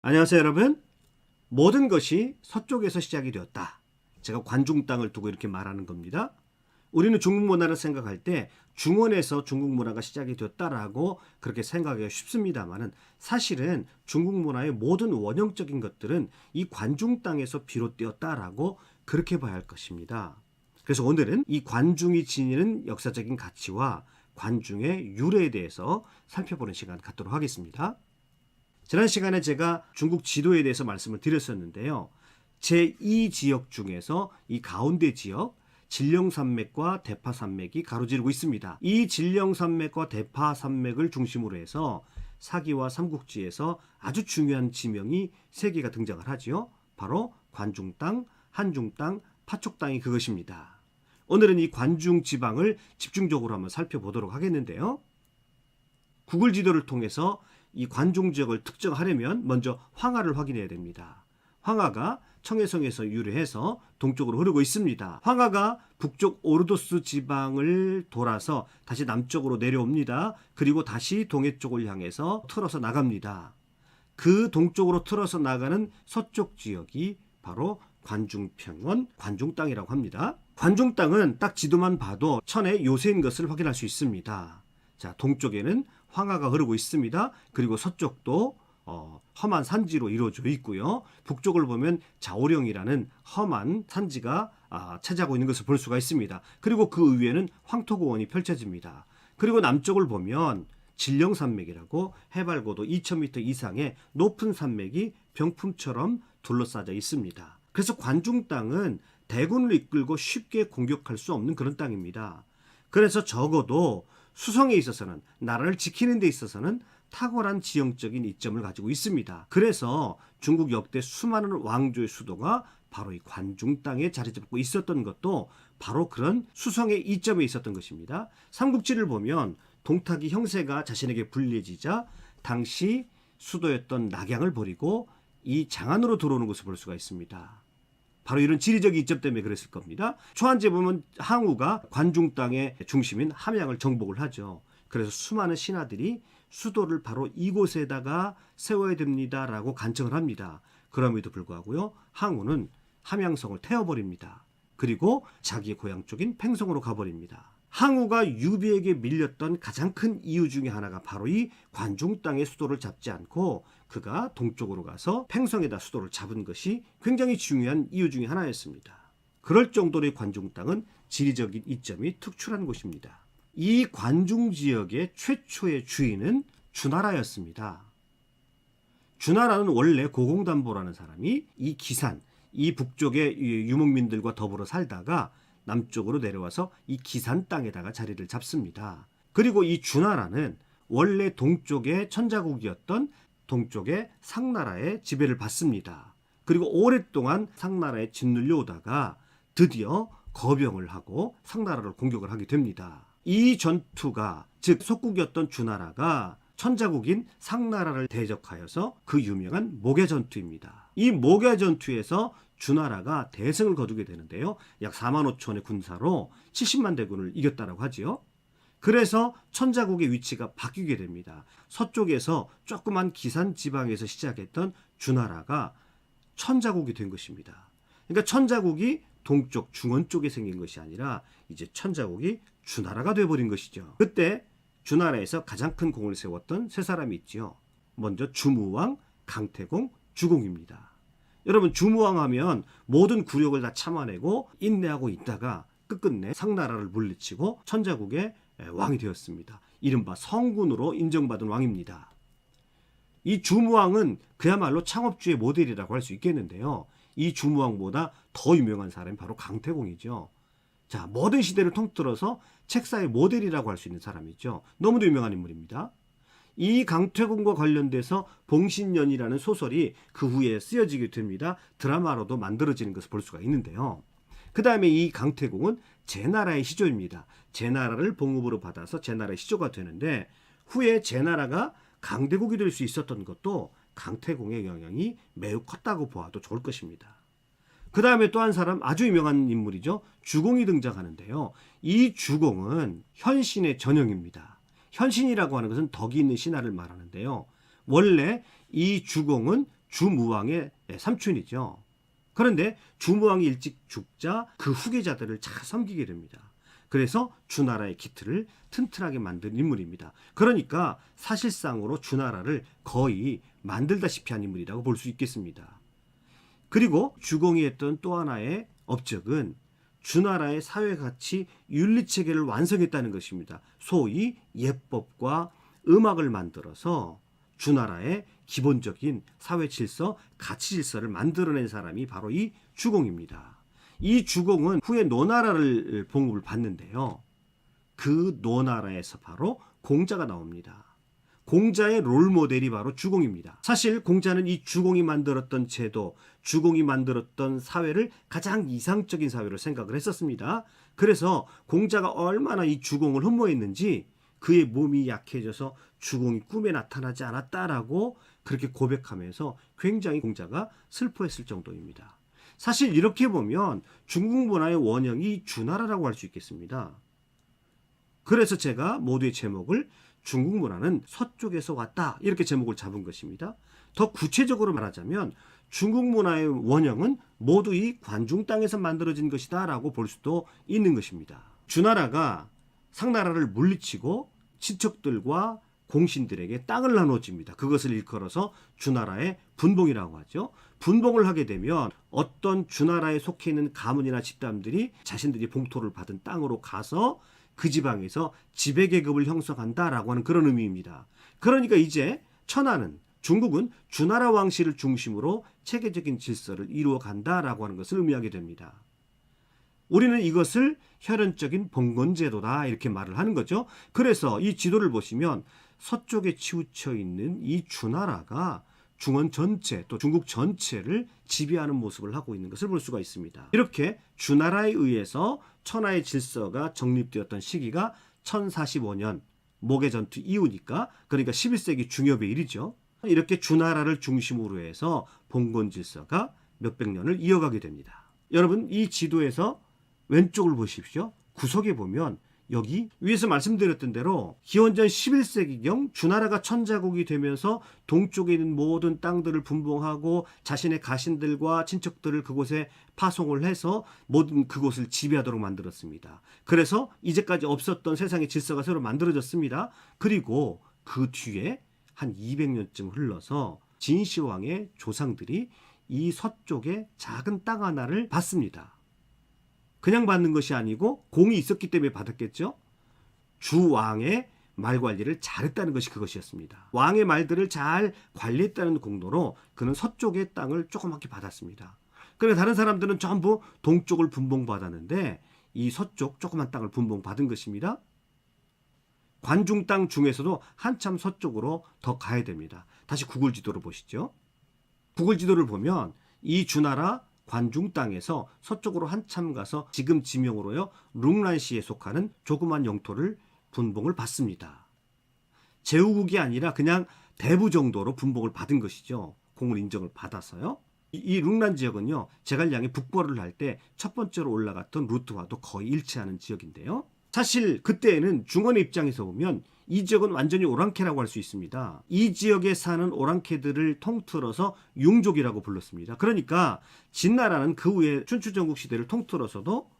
안녕하세요, 여러분. 모든 것이 서쪽에서 시작이 되었다. 제가 관중 땅을 두고 이렇게 말하는 겁니다. 우리는 중국 문화를 생각할 때 중원에서 중국 문화가 시작이 되었다라고 그렇게 생각하기가 쉽습니다만은 사실은 중국 문화의 모든 원형적인 것들은 이 관중 땅에서 비롯되었다라고 그렇게 봐야 할 것입니다. 그래서 오늘은 이 관중이 지니는 역사적인 가치와 관중의 유래에 대해서 살펴보는 시간 갖도록 하겠습니다. 지난 시간에 제가 중국 지도에 대해서 말씀을 드렸었는데요. 제2 지역 중에서 이 가운데 지역 진령산맥과 대파산맥이 가로지르고 있습니다. 이 진령산맥과 대파산맥을 중심으로 해서 사기와 삼국지에서 아주 중요한 지명이 세 개가 등장을 하지요. 바로 관중 땅, 한중 땅, 파촉 땅이 그것입니다. 오늘은 이 관중 지방을 집중적으로 한번 살펴보도록 하겠는데요. 구글 지도를 통해서 이 관중 지역을 특정하려면 먼저 황하를 확인해야 됩니다. 황하가 청해성에서 유래해서 동쪽으로 흐르고 있습니다. 황하가 북쪽 오르도스 지방을 돌아서 다시 남쪽으로 내려옵니다. 그리고 다시 동해 쪽을 향해서 틀어서 나갑니다. 그 동쪽으로 틀어서 나가는 서쪽 지역이 바로 관중평원, 관중 땅이라고 합니다. 관중 땅은 딱 지도만 봐도 천의 요새인 것을 확인할 수 있습니다. 자, 동쪽에는 황하가 흐르고 있습니다. 그리고 서쪽도 험한 산지로 이루어져 있고요. 북쪽을 보면 자오령이라는 험한 산지가 차지하고 있는 것을 볼 수가 있습니다. 그리고 그 위에는 황토고원이 펼쳐집니다. 그리고 남쪽을 보면 진령산맥이라고 해발고도 2000m 이상의 높은 산맥이 병풍처럼 둘러싸여 있습니다. 그래서 관중 땅은 대군을 이끌고 쉽게 공격할 수 없는 그런 땅입니다. 그래서 적어도 수성에 있어서는, 나라를 지키는 데 있어서는 탁월한 지형적인 이점을 가지고 있습니다. 그래서 중국 역대 수많은 왕조의 수도가 바로 이 관중 땅에 자리 잡고 있었던 것도 바로 그런 수성의 이점에 있었던 것입니다. 삼국지를 보면 동탁이 형세가 자신에게 불리해지자 당시 수도였던 낙양을 버리고 이 장안으로 들어오는 것을 볼 수가 있습니다. 바로 이런 지리적 이점 때문에 그랬을 겁니다. 초한지에 보면 항우가 관중 땅의 중심인 함양을 정복을 하죠. 그래서 수많은 신하들이 수도를 바로 이곳에다가 세워야 됩니다라고 간청을 합니다. 그럼에도 불구하고요, 항우는 함양성을 태워버립니다. 그리고 자기의 고향 쪽인 팽성으로 가버립니다. 항우가 유비에게 밀렸던 가장 큰 이유 중에 하나가 바로 이 관중 땅의 수도를 잡지 않고 그가 동쪽으로 가서 팽성에다 수도를 잡은 것이 굉장히 중요한 이유 중에 하나였습니다. 그럴 정도로 이 관중 땅은 지리적인 이점이 특출한 곳입니다. 이 관중 지역의 최초의 주인은 주나라였습니다. 주나라는 원래 고공담보라는 사람이 이 기산, 이 북쪽의 유목민들과 더불어 살다가 남쪽으로 내려와서 이 기산 땅에다가 자리를 잡습니다. 그리고 이 주나라는 원래 동쪽의 천자국이었던 동쪽의 상나라의 지배를 받습니다. 그리고 오랫동안 상나라에 짓눌려 오다가 드디어 거병을 하고 상나라를 공격을 하게 됩니다. 이 전투가, 즉 속국이었던 주나라가 천자국인 상나라를 대적하여서 그 유명한 목야전투입니다. 이 목야전투에서 주나라가 대승을 거두게 되는데요. 약 4만 5천의 군사로 70만 대군을 이겼다고 하지요. 그래서 천자국의 위치가 바뀌게 됩니다. 서쪽에서 조그만 기산 지방에서 시작했던 주나라가 천자국이 된 것입니다. 그러니까 천자국이 동쪽 중원 쪽에 생긴 것이 아니라 이제 천자국이 주나라가 되어버린 것이죠. 그때 주나라에서 가장 큰 공을 세웠던 세 사람이 있지요. 먼저 주무왕, 강태공, 주공입니다. 여러분, 주무왕 하면 모든 굴욕을 다 참아내고 인내하고 있다가 끝끝내 상나라를 물리치고 천자국의 왕이 되었습니다. 이른바 성군으로 인정받은 왕입니다. 이 주무왕은 그야말로 창업주의 모델이라고 할 수 있겠는데요. 이 주무왕보다 더 유명한 사람이 바로 강태공이죠. 자, 모든 시대를 통틀어서 책사의 모델이라고 할 수 있는 사람이죠. 너무도 유명한 인물입니다. 이 강태공과 관련돼서 봉신년이라는 소설이 그 후에 쓰여지게 됩니다. 드라마로도 만들어지는 것을 볼 수가 있는데요. 그 다음에 이 강태공은 제나라의 시조입니다. 제나라를 봉급으로 받아서 제나라의 시조가 되는데 후에 제나라가 강대국이 될 수 있었던 것도 강태공의 영향이 매우 컸다고 보아도 좋을 것입니다. 그 다음에 또 한 사람 아주 유명한 인물이죠. 주공이 등장하는데요. 이 주공은 현신의 전형입니다. 현신이라고 하는 것은 덕이 있는 신하를 말하는데요. 원래 이 주공은 주무왕의 삼촌이죠. 그런데 주무왕이 일찍 죽자 그 후계자들을 잘 섬기게 됩니다. 그래서 주나라의 기틀을 튼튼하게 만든 인물입니다. 그러니까 사실상으로 주나라를 거의 만들다시피 한 인물이라고 볼 수 있겠습니다. 그리고 주공이 했던 또 하나의 업적은 주나라의 사회가치 윤리체계를 완성했다는 것입니다. 소위 예법과 음악을 만들어서 주나라의 기본적인 사회 질서, 가치 질서를 만들어낸 사람이 바로 이 주공입니다. 이 주공은 후에 노나라를 봉급을 받는데요. 그 노나라에서 바로 공자가 나옵니다. 공자의 롤모델이 바로 주공입니다. 사실 공자는 이 주공이 만들었던 제도, 주공이 만들었던 사회를 가장 이상적인 사회로 생각을 했었습니다. 그래서 공자가 얼마나 이 주공을 흠모했는지 그의 몸이 약해져서 주공이 꿈에 나타나지 않았다라고 그렇게 고백하면서 굉장히 공자가 슬퍼했을 정도입니다. 사실 이렇게 보면 중국 문화의 원형이 주나라라고 할 수 있겠습니다. 그래서 제가 모두의 제목을 중국 문화는 서쪽에서 왔다 이렇게 제목을 잡은 것입니다. 더 구체적으로 말하자면 중국 문화의 원형은 모두 이 관중 땅에서 만들어진 것이다 라고 볼 수도 있는 것입니다. 주나라가 상나라를 물리치고 친척들과 공신들에게 땅을 나눠줍니다. 그것을 일컬어서 주나라의 분봉이라고 하죠. 분봉을 하게 되면 어떤 주나라에 속해 있는 가문이나 집단들이 자신들이 봉토를 받은 땅으로 가서 그 지방에서 지배계급을 형성한다라고 하는 그런 의미입니다. 그러니까 이제 천하는 중국은 주나라 왕실을 중심으로 체계적인 질서를 이루어 간다라고 하는 것을 의미하게 됩니다. 우리는 이것을 혈연적인 봉건제도다 이렇게 말을 하는 거죠. 그래서 이 지도를 보시면 서쪽에 치우쳐 있는 이 주나라가 중원 전체 또 중국 전체를 지배하는 모습을 하고 있는 것을 볼 수가 있습니다. 이렇게 주나라에 의해서 천하의 질서가 정립되었던 시기가 1045년 목해전투 이후니까 그러니까 11세기 중엽의 일이죠. 이렇게 주나라를 중심으로 해서 봉건 질서가 몇백 년을 이어가게 됩니다. 여러분 이 지도에서 왼쪽을 보십시오. 구석에 보면 여기 위에서 말씀드렸던 대로 기원전 11세기경 주나라가 천자국이 되면서 동쪽에 있는 모든 땅들을 분봉하고 자신의 가신들과 친척들을 그곳에 파송을 해서 모든 그곳을 지배하도록 만들었습니다. 그래서 이제까지 없었던 세상의 질서가 새로 만들어졌습니다. 그리고 그 뒤에 한 200년쯤 흘러서 진시황의 조상들이 이 서쪽에 작은 땅 하나를 받습니다. 그냥 받는 것이 아니고 공이 있었기 때문에 받았겠죠. 주왕의 말 관리를 잘했다는 것이 그것이었습니다. 왕의 말들을 잘 관리했다는 공로로 그는 서쪽의 땅을 조그맣게 받았습니다. 그러니까 다른 사람들은 전부 동쪽을 분봉받았는데 이 서쪽 조그만 땅을 분봉받은 것입니다. 관중 땅 중에서도 한참 서쪽으로 더 가야 됩니다. 다시 구글 지도를 보시죠. 구글 지도를 보면 이 주나라 관중 땅에서 서쪽으로 한참 가서 지금 지명으로요 룽란시에 속하는 조그만 영토를 분봉을 받습니다. 제후국이 아니라 그냥 대부 정도로 분봉을 받은 것이죠. 공을 인정을 받아서요. 이 룽란 지역은요 제갈량이 북벌을 할 때 첫 번째로 올라갔던 루트와도 거의 일치하는 지역인데요. 사실 그때에는 중원의 입장에서 보면 이 지역은 완전히 오랑캐라고 할 수 있습니다. 이 지역에 사는 오랑캐들을 통틀어서 융족이라고 불렀습니다. 그러니까 진나라는 그 후에 춘추전국 시대를 통틀어서도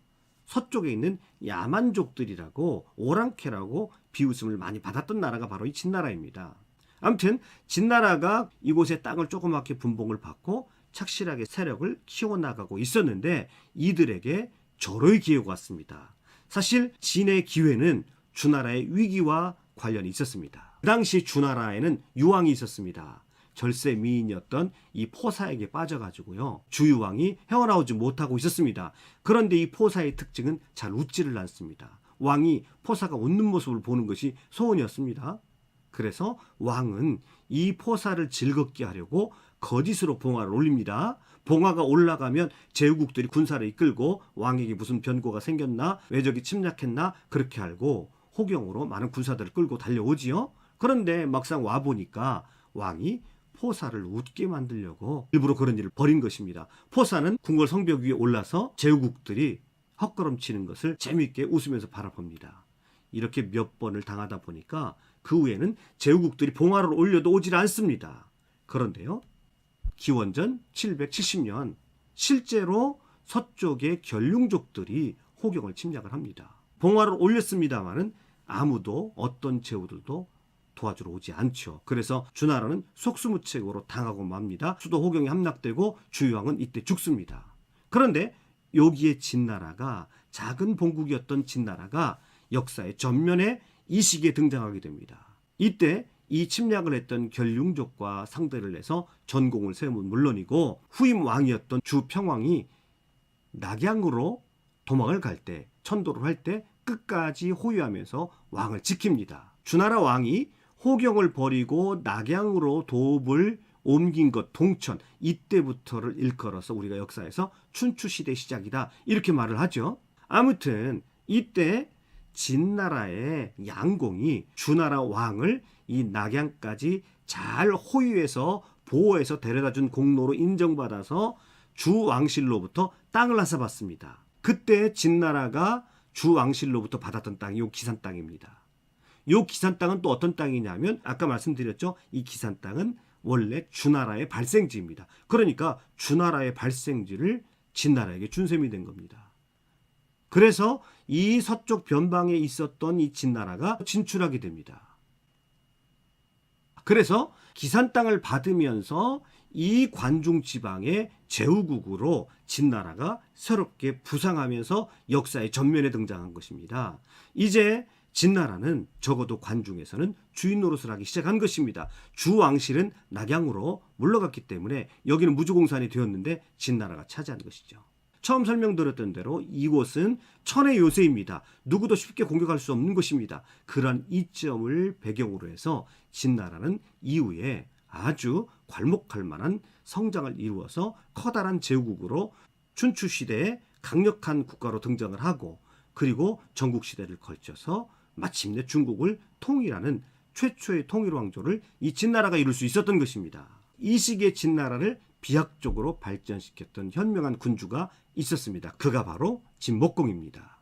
서쪽에 있는 야만족들이라고 오랑캐라고 비웃음을 많이 받았던 나라가 바로 이 진나라입니다. 아무튼 진나라가 이곳에 땅을 조그맣게 분봉을 받고 착실하게 세력을 키워나가고 있었는데 이들에게 절호의 기회가 왔습니다. 사실 진의 기회는 주나라의 위기와 관련이 있었습니다. 그 당시 주나라에는 유왕이 있었습니다. 절세 미인이었던 이 포사에게 빠져가지고요. 주유왕이 헤어나오지 못하고 있었습니다. 그런데 이 포사의 특징은 잘 웃지를 않습니다. 왕이 포사가 웃는 모습을 보는 것이 소원이었습니다. 그래서 왕은 이 포사를 즐겁게 하려고 거짓으로 봉화를 올립니다. 봉화가 올라가면 제후국들이 군사를 이끌고 왕에게 무슨 변고가 생겼나 외적이 침략했나 그렇게 알고 호경으로 많은 군사들을 끌고 달려오지요. 그런데 막상 와보니까 왕이 포사를 웃게 만들려고 일부러 그런 일을 벌인 것입니다. 포사는 궁궐 성벽 위에 올라서 제후국들이 헛걸음치는 것을 재미있게 웃으면서 바라봅니다. 이렇게 몇 번을 당하다 보니까 그 후에는 제후국들이 봉화를 올려도 오질 않습니다. 그런데요. 기원전 770년 실제로 서쪽의 견룡족들이 호경을 침략을 합니다. 봉화를 올렸습니다마는 아무도 어떤 제후들도 도와주러 오지 않죠. 그래서 주나라는 속수무책으로 당하고 맙니다. 수도 호경이 함락되고 주유왕은 이때 죽습니다. 그런데 여기에 진나라가, 작은 본국이었던 진나라가 역사의 전면에 이 시기에 등장하게 됩니다. 이때 이 침략을 했던 견룡족과 상대를 해서 전공을 세우면 물론이고 후임 왕이었던 주평왕이 낙양으로 도망을 갈 때, 천도를 할 때 끝까지 호위하면서 왕을 지킵니다. 주나라 왕이 호경을 버리고 낙양으로 도읍을 옮긴 것, 동천, 이때부터를 일컬어서 우리가 역사에서 춘추시대 시작이다 이렇게 말을 하죠. 아무튼 이때 진나라의 양공이 주나라 왕을 이 낙양까지 잘 호위해서 보호해서 데려다준 공로로 인정받아서 주왕실로부터 땅을 앗아봤습니다. 그때 진나라가 주왕실로부터 받았던 땅이 요 기산 땅입니다. 요 기산 땅은 또 어떤 땅이냐면 아까 말씀드렸죠. 이 기산 땅은 원래 주나라의 발생지입니다. 그러니까 주나라의 발생지를 진나라에게 준 셈이 된 겁니다. 그래서 이 서쪽 변방에 있었던 이 진나라가 진출하게 됩니다. 그래서 기산 땅을 받으면서 이 관중 지방의 제후국으로 진나라가 새롭게 부상하면서 역사의 전면에 등장한 것입니다. 이제 진나라는 적어도 관중에서는 주인 노릇을 하기 시작한 것입니다. 주왕실은 낙양으로 물러갔기 때문에 여기는 무주공산이 되었는데 진나라가 차지한 것이죠. 처음 설명드렸던 대로 이곳은 천의 요새입니다. 누구도 쉽게 공격할 수 없는 것입니다. 그런 이점을 배경으로 해서 진나라는 이후에 아주 괄목할 만한 성장을 이루어서 커다란 제후국으로 춘추시대에 강력한 국가로 등장을 하고 그리고 전국시대를 걸쳐서 마침내 중국을 통일하는 최초의 통일왕조를 이 진나라가 이룰 수 있었던 것입니다. 이 시기에 진나라를 비약적으로 발전시켰던 현명한 군주가 있었습니다. 그가 바로 진목공입니다.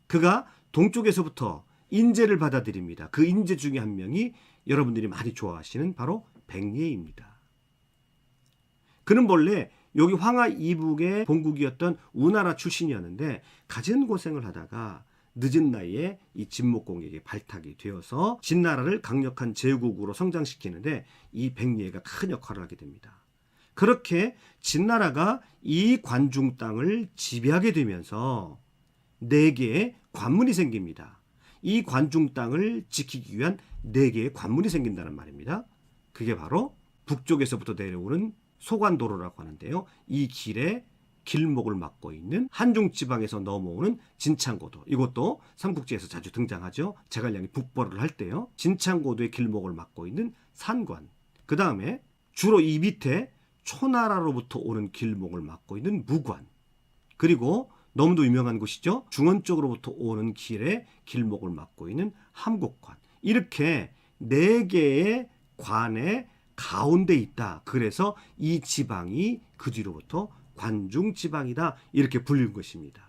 그가 동쪽에서부터 인재를 받아들입니다. 그 인재 중에 한 명이 여러분들이 많이 좋아하시는 바로 백리입니다. 그는 본래 여기 황하 이북의 본국이었던 우나라 출신이었는데 갖은 고생을 하다가 늦은 나이에 이 진목공에게 발탁이 되어서 진나라를 강력한 제국으로 성장시키는데 이 백리가 큰 역할을 하게 됩니다. 그렇게 진나라가 이 관중 땅을 지배하게 되면서 4개의 관문이 생깁니다. 이 관중 땅을 지키기 위한 4개의 관문이 생긴다는 말입니다. 그게 바로 북쪽에서부터 내려오는 소관도로라고 하는데요. 이 길에 길목을 막고 있는 한중지방에서 넘어오는 진창고도, 이것도 삼국지에서 자주 등장하죠. 제갈량이 북벌을 할 때요. 진창고도의 길목을 막고 있는 산관, 그 다음에 주로 이 밑에 초나라로부터 오는 길목을 막고 있는 무관, 그리고 너무도 유명한 곳이죠. 중원 쪽으로부터 오는 길에 길목을 막고 있는 함곡관. 이렇게 4개의 관의 가운데 있다. 그래서 이 지방이 그 뒤로부터 관중 지방이다. 이렇게 불린 것입니다.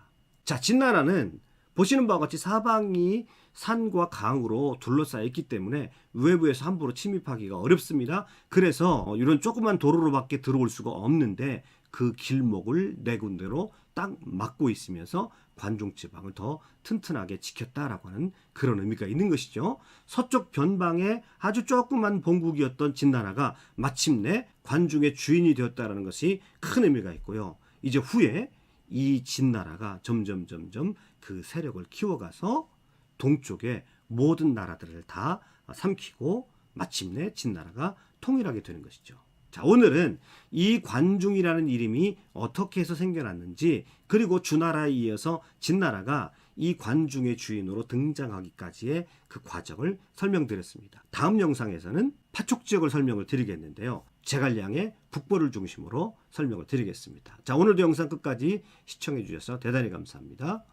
자, 진나라는 보시는 바와 같이 사방이 산과 강으로 둘러싸여 있기 때문에 외부에서 함부로 침입하기가 어렵습니다. 그래서 이런 조그만 도로로밖에 들어올 수가 없는데 그 길목을 4군데로 딱 막고 있으면서 관중 지방을 더 튼튼하게 지켰다라고 하는 그런 의미가 있는 것이죠. 서쪽 변방에 아주 조그만 본국이었던 진나라가 마침내 관중의 주인이 되었다는 것이 큰 의미가 있고요. 이제 후에 이 진나라가 점점 그 세력을 키워가서 동쪽의 모든 나라들을 다 삼키고 마침내 진나라가 통일하게 되는 것이죠. 자, 오늘은 이 관중이라는 이름이 어떻게 해서 생겨났는지, 그리고 주나라에 이어서 진나라가 이 관중의 주인으로 등장하기까지의 그 과정을 설명드렸습니다. 다음 영상에서는 파촉 지역을 설명을 드리겠는데요. 제갈량의 북벌을 중심으로 설명을 드리겠습니다. 자, 오늘도 영상 끝까지 시청해 주셔서 대단히 감사합니다.